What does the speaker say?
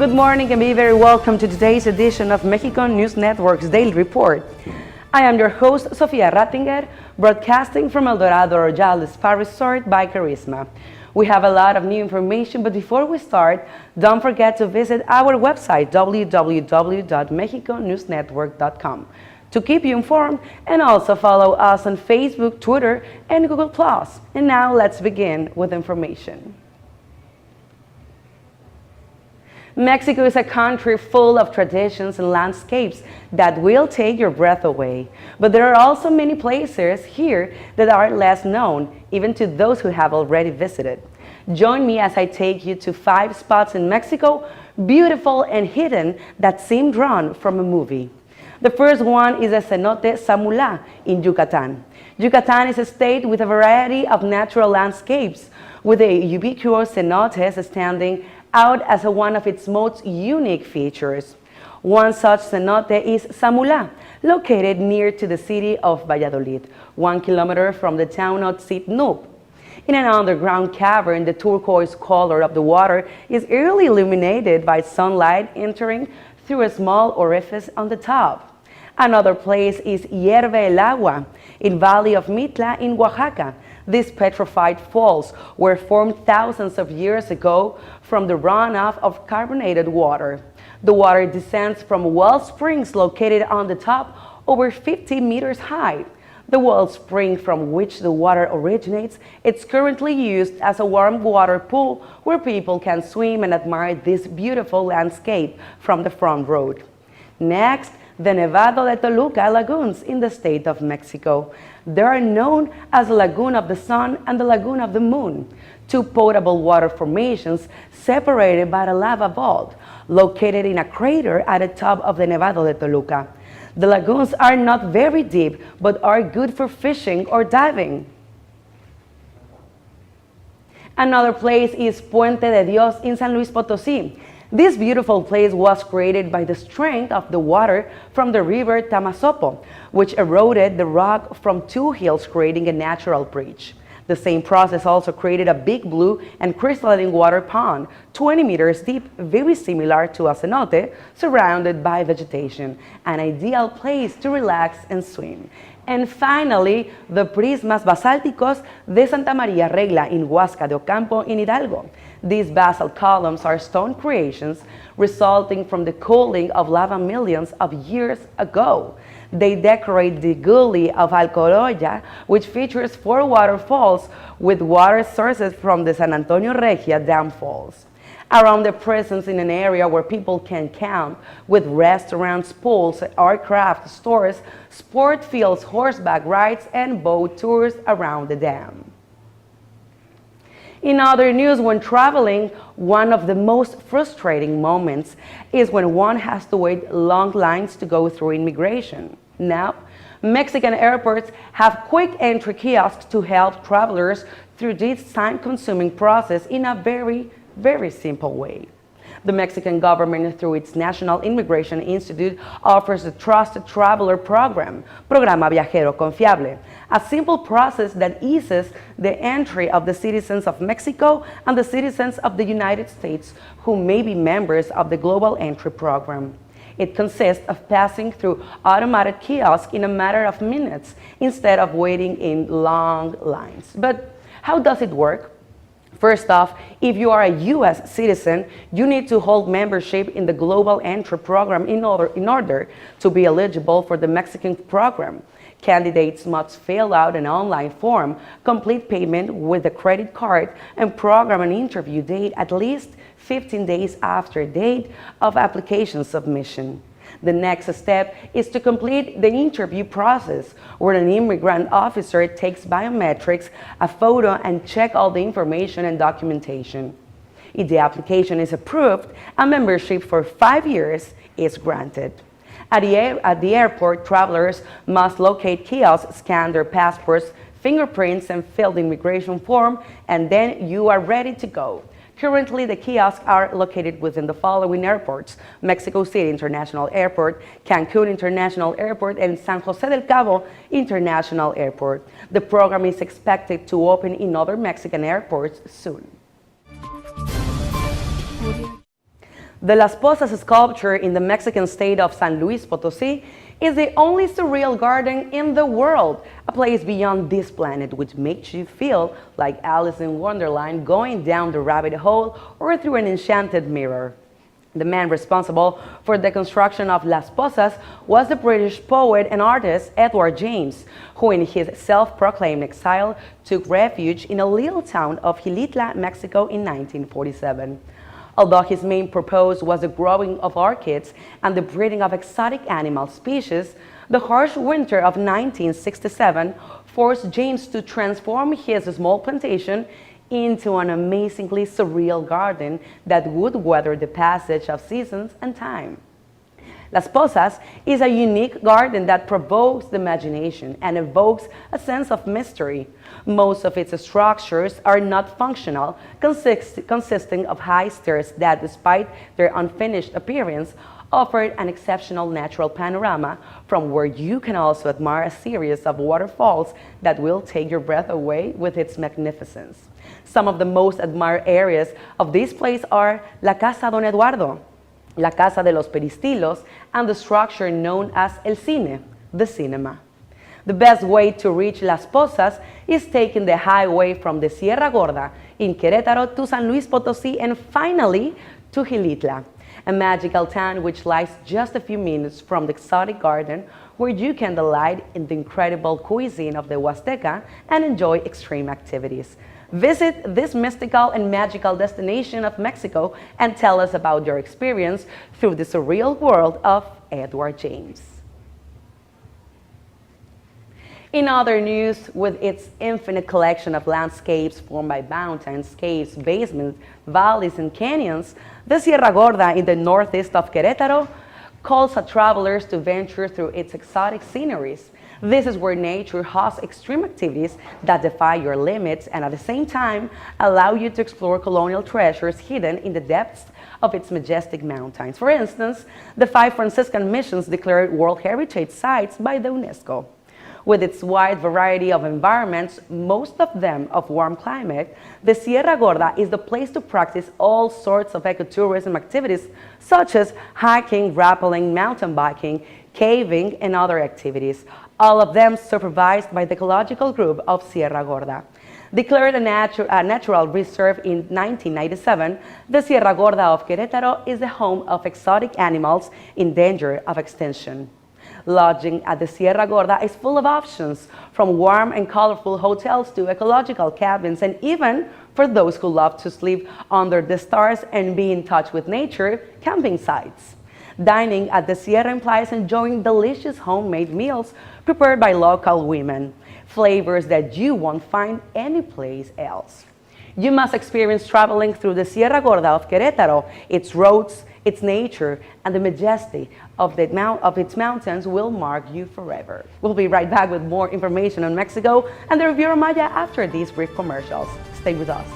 Good morning and be very welcome to today's edition of Mexico News Network's Daily Report. I am your host, Sofia Rattinger, broadcasting from El Dorado Royal Spa Resort by Carisma. We have a lot of new information, but before we start, don't forget to visit our website, www.mexiconewsnetwork.com, to keep you informed, and also follow us on Facebook, Twitter, and Google+. And now let's begin with information. Mexico is a country full of traditions and landscapes that will take your breath away. But there are also many places here that are less known, even to those who have already visited. Join me as I take you to 5 spots in Mexico, beautiful and hidden, that seem drawn from a movie. The first one is the cenote Samulá in Yucatan. Yucatan is a state with a variety of natural landscapes, with the ubiquitous cenotes standing out as one of its most unique features. One such cenote is Samulá, located near to the city of Valladolid, 1 kilometer from the town of Sitnúp. In an underground cavern, the turquoise color of the water is eerily illuminated by sunlight entering through a small orifice on the top. Another place is Hierve el Agua, in Valley of Mitla in Oaxaca. These petrified falls were formed thousands of years ago from the runoff of carbonated water. The water descends from well springs located on the top, over 50 meters high. The well spring from which the water originates is currently used as a warm water pool where people can swim and admire this beautiful landscape from the front road. Next, the Nevado de Toluca lagoons in the state of Mexico. They are known as the Lagoon of the Sun and the Lagoon of the Moon, 2 potable water formations separated by a lava vault located in a crater at the top of the Nevado de Toluca. The lagoons are not very deep, but are good for fishing or diving. Another place is Puente de Dios in San Luis Potosí. This beautiful place was created by the strength of the water from the river Tamazopo, which eroded the rock from 2 hills, creating a natural bridge. The same process also created a big blue and crystalline water pond, 20 meters deep, very similar to a cenote, surrounded by vegetation, an ideal place to relax and swim. And finally, the Prismas Basálticos de Santa María Regla in Huasca de Ocampo in Hidalgo. These basalt columns are stone creations resulting from the cooling of lava millions of years ago. They decorate the gully of Alcoroya, which features 4 waterfalls with water sources from the San Antonio Regia Dam Falls. Around the presence in an area where people can camp, with restaurants, pools, aircraft stores, sport fields, horseback rides, and boat tours around the dam. In other news, when traveling, one of the most frustrating moments is when one has to wait long lines to go through immigration. Now, Mexican airports have quick entry kiosks to help travelers through this time-consuming process in a very simple way. The Mexican government, through its National Immigration Institute, offers the Trusted Traveler Program, Programa Viajero Confiable, a simple process that eases the entry of the citizens of Mexico and the citizens of the United States who may be members of the Global Entry Program. It consists of passing through automated kiosks in a matter of minutes instead of waiting in long lines. But how does it work? First off, if you are a U.S. citizen, you need to hold membership in the Global Entry Program in order to be eligible for the Mexican program. Candidates must fill out an online form, complete payment with a credit card, and program an interview date at least 15 days after date of application submission. The next step is to complete the interview process, where an immigrant officer takes biometrics, a photo, and check all the information and documentation. If the application is approved, a membership for 5 years is granted. At the airport, travelers must locate kiosks, scan their passports, fingerprints, and fill the immigration form, and then you are ready to go. Currently, the kiosks are located within the following airports: Mexico City International Airport, Cancun International Airport, and San Jose del Cabo International Airport. The program is expected to open in other Mexican airports soon. The Las Posas sculpture in the Mexican state of San Luis Potosí is the only surreal garden in the world, a place beyond this planet which makes you feel like Alice in Wonderland going down the rabbit hole or through an enchanted mirror. The man responsible for the construction of Las Posas was the British poet and artist Edward James, who in his self-proclaimed exile took refuge in a little town of Xilitla, Mexico in 1947. Although his main purpose was the growing of orchids and the breeding of exotic animal species, the harsh winter of 1967 forced James to transform his small plantation into an amazingly surreal garden that would weather the passage of seasons and time. Las Posas is a unique garden that provokes the imagination and evokes a sense of mystery. Most of its structures are not functional, consisting of high stairs that, despite their unfinished appearance, offered an exceptional natural panorama from where you can also admire a series of waterfalls that will take your breath away with its magnificence. Some of the most admired areas of this place are La Casa Don Eduardo, La Casa de los Peristilos, and the structure known as El Cine, the cinema. The best way to reach Las Posas is taking the highway from the Sierra Gorda in Querétaro to San Luis Potosí and finally to Xilitla, a magical town which lies just a few minutes from the exotic garden where you can delight in the incredible cuisine of the Huasteca and enjoy extreme activities. Visit this mystical and magical destination of Mexico and tell us about your experience through the surreal world of Edward James. In other news, with its infinite collection of landscapes formed by mountains, caves, basements, valleys, and canyons, the Sierra Gorda in the northeast of Querétaro calls on travelers to venture through its exotic sceneries. This is where nature hosts extreme activities that defy your limits and at the same time allow you to explore colonial treasures hidden in the depths of its majestic mountains. For instance, the 5 Franciscan missions declared World Heritage Sites by the UNESCO. With its wide variety of environments, most of them of warm climate, the Sierra Gorda is the place to practice all sorts of ecotourism activities such as hiking, rappelling, mountain biking, caving, and other activities, all of them supervised by the Ecological Group of Sierra Gorda. Declared a natural reserve in 1997, the Sierra Gorda of Querétaro is the home of exotic animals in danger of extinction. Lodging at the Sierra Gorda is full of options, from warm and colorful hotels to ecological cabins, and even, for those who love to sleep under the stars and be in touch with nature, camping sites. Dining at the Sierra implies enjoying delicious homemade meals prepared by local women, flavors that you won't find anyplace else. You must experience traveling through the Sierra Gorda of Querétaro. Its roads, its nature, and the majesty of its mountains will mark you forever. We'll be right back with more information on Mexico and the Riviera Maya after these brief commercials. Stay with us.